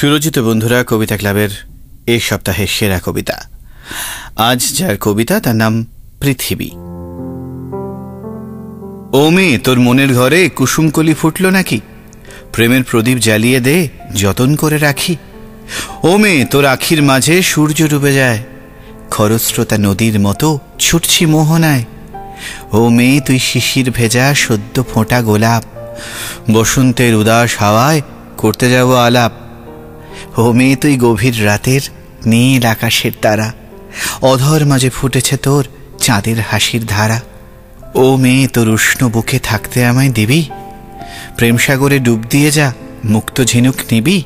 সুরজিত বন্ধুরা, কবিতা ক্লাবের এই সপ্তাহের সেরা কবিতা। আজ যার কবিতা তার নাম পৃথিবী। ও মেয়ে, তোর মনের ঘরে কুসুমকলি ফুটল নাকি? প্রেমের প্রদীপ জ্বালিয়ে দে, যতন করে রাখি। ও মেয়ে, তোর আখির মাঝে সূর্য ডুবে যায়, খরস্রোতা নদীর মতো ছুটছি মোহনায়। ও মেয়ে, তুই শিশির ভেজা সদ্য ফোঁটা গোলাপ, বসন্তের উদাস হাওয়ায় করতে যাব আলাপ। ও মেয়ে, তুই গভীর রাতের নীল আকাশের তারা, অধর মাঝে ফুটেছে তোর চাঁদের হাসির ধারা। ও মেয়ে, তোর উষ্ণ বুকে থাকতে আমায় দিবি? প্রেম সাগরে ডুব দিয়ে যা, মুক্ত ঝিনুক নিবি।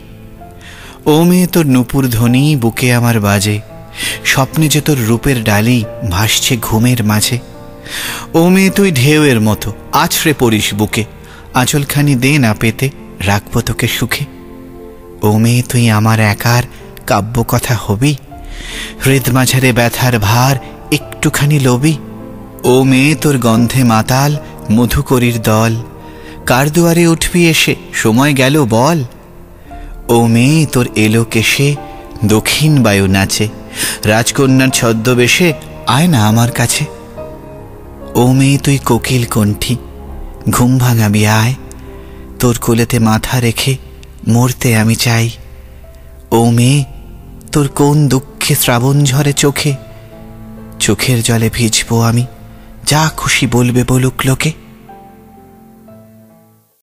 ও মেয়ে, তোর নূপুর ধ্বনি বুকে আমার বাজে, স্বপ্নে যে তোর রূপের ডালি ভাসছে ঘুমের মাঝে। ও মেয়ে, তুই ঢেউয়ের মতো আছড়ে পড়িস বুকে, আঁচলখানি দে না পেতে, রাখবো তোকে সুখে। ও মেয়ে, তুই আমার একার কাব্য কথা হবি, হৃদ মাঝারে ব্যথার ভার একটুখানি লবি। ও মেয়ে, তোর গন্ধে মাতাল মধুকরীর দল, কার দুয়ারে উঠবি এসে, সময় গেল বল। ও মেয়ে, তোর এলো কেশে দক্ষিণ বায়ু নাচে, রাজকন্যার ছদ্মবেশে আয় না আমার কাছে। ও মেয়ে, তুই কোকিল কণ্ঠী, ঘুম ভাঙাবি আয়, তোর কোলেতে মাথা রেখে মরতে আমি চাই। ও মেয়ে, তোর কোন দুঃখে শ্রাবণ ঝরে চোখে, চোখের জলে ভিজবো আমি, যা খুশি বলবে বলুক লোকে।